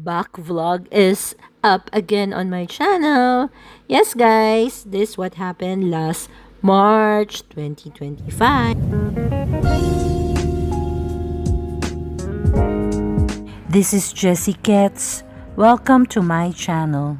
back vlog is up again on my channel. Yes guys, this what happened last March 2025. This is Jessie Ketz. Welcome to my channel.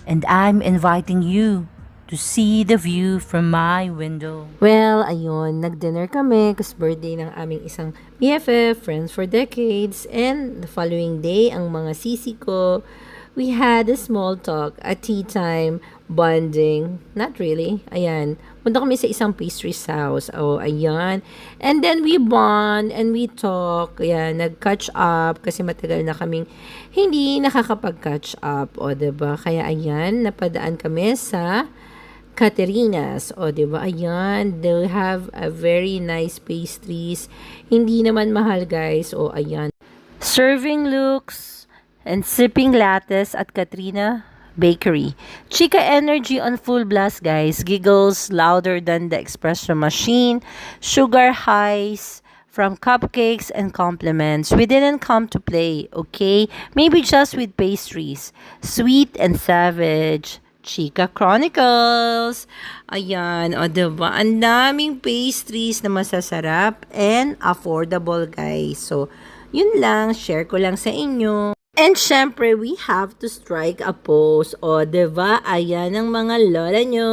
And I'm inviting you to see the view from my window. Well, ayun, nag-dinner kami kasi birthday ng aming isang BFF, friends for decades. And the following day, ang mga sisi ko, we had a small talk, a tea time, bonding. Not really. Ayan. Punta kami sa isang pastries house. Oh, ayan. And then we bond and we talk. Ayan, nag-catch up kasi matagal na kaming hindi nakakapag-catch up. O, diba? Kaya ayan, napadaan kami sa Caterina's. O, diba? Ayan, they have a very nice pastries. Hindi naman mahal, guys. O, ayan. Serving looks and sipping lattes at Katrina Bakery. Chika energy on full blast, guys. Giggles louder than the espresso machine. Sugar highs from cupcakes and compliments. We didn't come to play, okay? Maybe just with pastries. Sweet and savage. Chika Chronicles. Ayan, o diba? Ang daming pastries na masasarap and affordable, guys. So, yun lang. Share ko lang sa inyo. And syempre, we have to strike a pose. O, diba? Ayan ang mga lola nyo.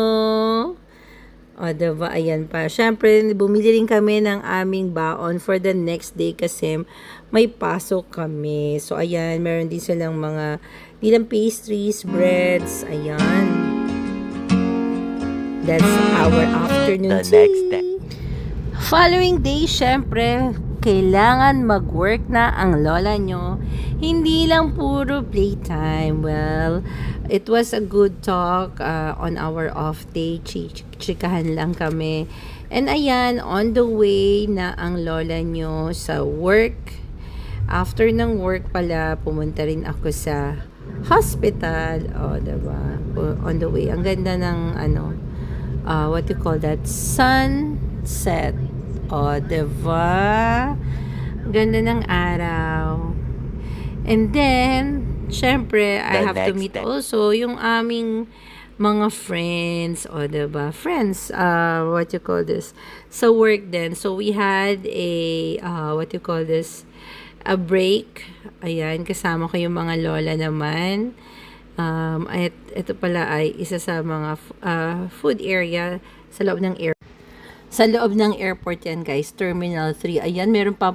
O, diba? Ayan pa. Syempre, bumili rin kami ng aming baon for the next day kasi may pasok kami. So, ayan. Meron din silang mga ilang pastries, breads. Ayan. That's our afternoon tea. Next day. Following day, syempre, kailangan mag-work na ang lola nyo. Hindi lang puro playtime. Well, it was a good talk on our off day. Chikahan lang kami. And ayan, on the way na ang lola nyo sa work. After ng work pala, pumunta rin ako sa hospital. O, diba? On the way. Ang ganda ng, what you call that? Sunset. O, diba? Ganda ng araw. And then, syempre, I have to meet also yung aming mga friends. O, diba? Friends, what you call this? Sa work din. So, we had a, what you call this? A break. Ayan, kasama ko yung mga lola naman. At ito pala ay isa sa mga food area sa loob ng Sa loob ng airport yan, guys. Terminal 3. Ayan, meron pa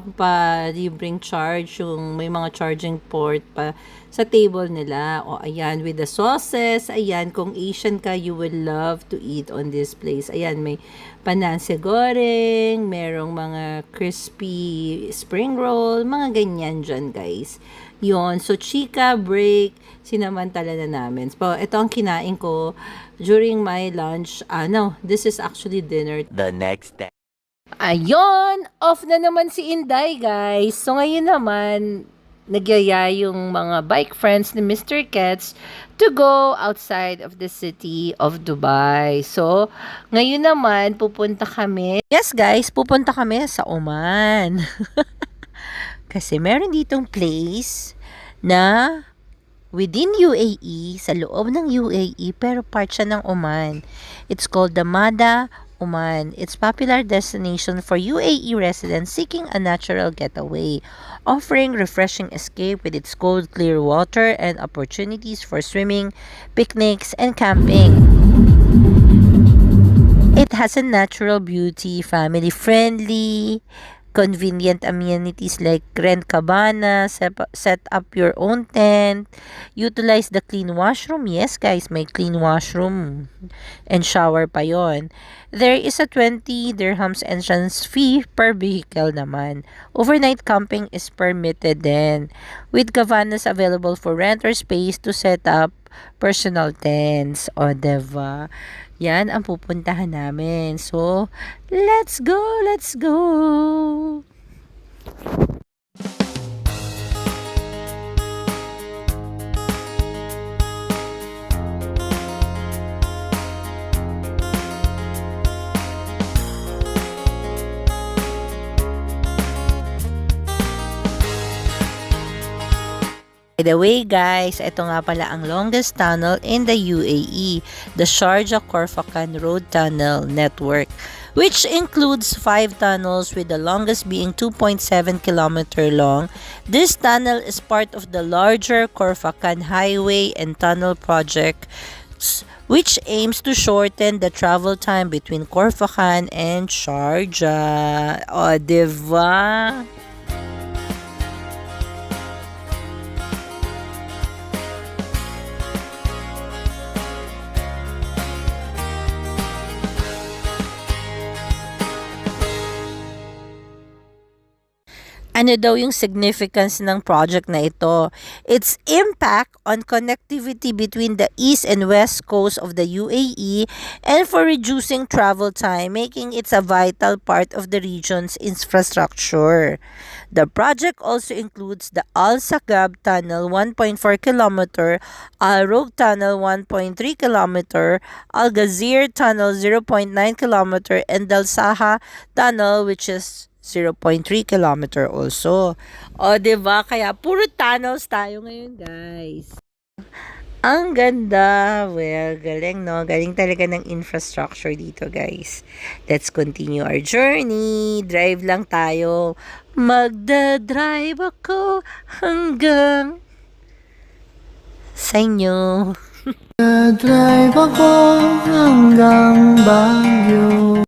libreng charge. Yung may mga charging port pa sa table nila. O, ayan, with the sauces. Ayan, kung Asian ka, you will love to eat on this place. Ayan, may pananse goreng, merong mga crispy spring roll, mga ganyan dyan, guys. Yon, so chika break, sinamantala na namin. So, ito ang kinain ko during my lunch. No, this is actually dinner. The next day. Ayun, off na naman si Inday, guys. So, ngayon naman, nagyaya yung mga bike friends ni Mr. Ketz to go outside of the city of Dubai. So, ngayon naman, pupunta kami. Yes, guys, pupunta kami sa Oman. Kasi meron ditong place na within UAE, sa loob ng UAE, pero part siya ng Oman. It's called the Mada Oman. It's popular destination for UAE residents seeking a natural getaway, offering refreshing escape with its cold, clear water and opportunities for swimming, picnics, and camping. It has a natural beauty, family-friendly, convenient amenities like rent cabana, set up your own tent, utilize the clean washroom. Yes, guys, may clean washroom and shower pa yon. There is a 20 dirhams entrance fee per vehicle naman. Overnight camping is permitted then, with cabanas available for rent or space to set up personal tents. O, diba? Yan ang pupuntahan namin. So, let's go! Let's go! By the way guys, ito nga pala ang longest tunnel in the UAE, the Sharjah-Khorfakan Road Tunnel Network, which includes 5 tunnels with the longest being 2.7 km long. This tunnel is part of the larger Khorfakan Highway and Tunnel project, which aims to shorten the travel time between Khorfakan and Sharjah. O, diba? Ano daw yung significance ng project na ito? Its impact on connectivity between the east and west coast of the UAE and for reducing travel time, making it a vital part of the region's infrastructure. The project also includes the Al Sagab Tunnel 1.4 km, Al Roeg Tunnel 1.3 km, Al Ghazir Tunnel 0.9 km, and Al Saha Tunnel which is 0.3 km also. O, diba? Kaya puro tunnels tayo ngayon, guys. Ang ganda. Well, galing, no? Galing talaga ng infrastructure dito, guys. Let's continue our journey. Drive lang tayo. Magdadrive ako hanggang sa inyo. Magdadrive ako hanggang Baguio.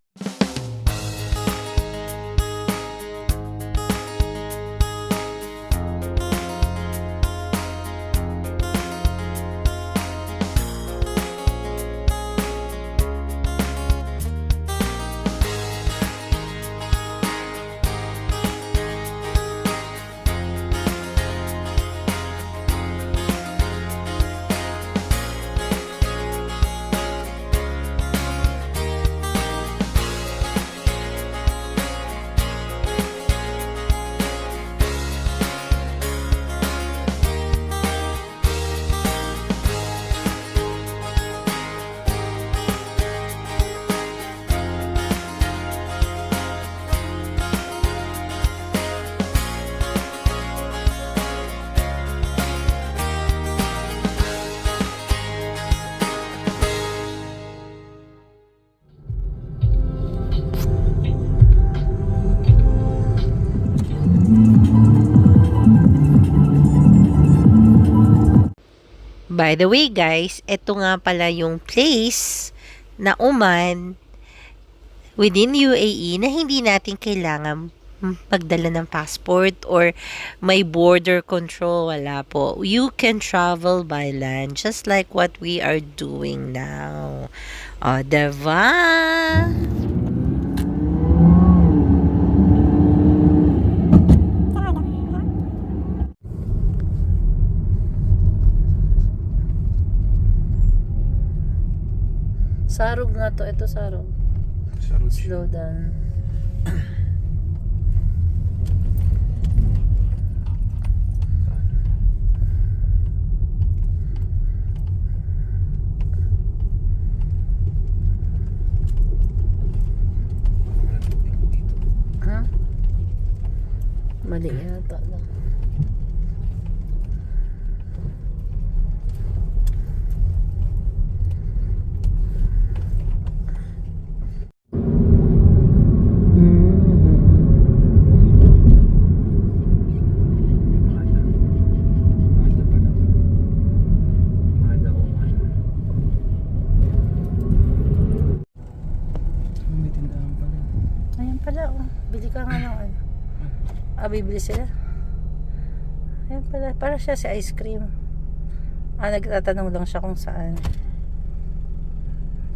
By the way guys, ito nga pala yung place na Oman within UAE na hindi natin kailangan magdala ng passport or may border control. Wala po. You can travel by land just like what we are doing now. O, diba? Sarog nga to. Ito sarog. Slow down. Ha? Mali yata lang. Bili ka nga ng ano. Bibili sila. Ayan pala. Para siya si ice cream. Nagtatanong lang siya kung saan.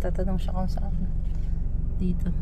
Tatanong siya kung saan. Dito.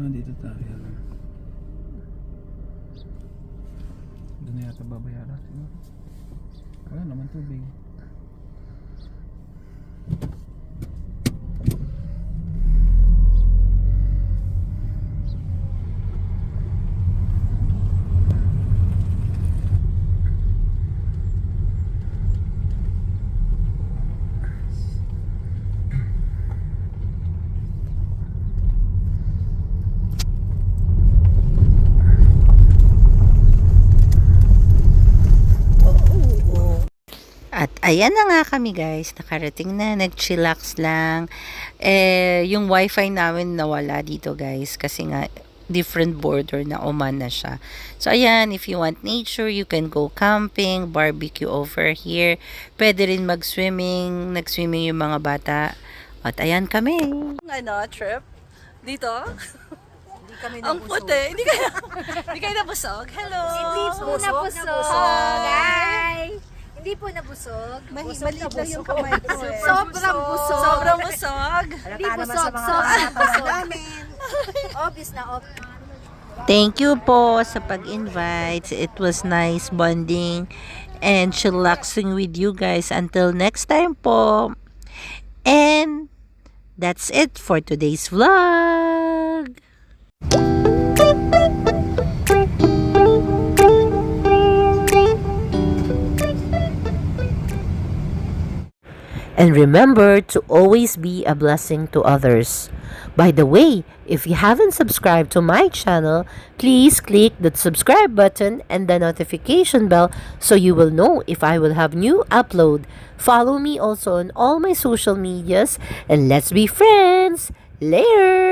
Dito tayo. Doon na yata babayaran siguro. Wala naman tubig. At ayan na nga kami guys, nakarating na, nag-chillax lang. Yung wifi namin nawala dito guys, kasi nga different border na Oman na siya. So ayan, if you want nature, you can go camping, barbecue over here. Pwede rin mag-swimming, nag-swimming yung mga bata. At ayan kami. Trip dito. Ang puti. Hindi kayo nabusog. Hello. Hindi po nabusog. Hi! Hindi po nabusog. Maliit lang yung kamay ko eh. Sobrang busog. Sobrang busog. Hindi busog. Sobrang busog. Obvious na obvious. Thank you po sa pag-invite. It was nice bonding and chillaxing with you guys. Until next time po. And that's it for today's vlog. And remember to always be a blessing to others. By the way, if you haven't subscribed to my channel, please click the subscribe button and the notification bell so you will know if I will have new upload. Follow me also on all my social medias and let's be friends. Later!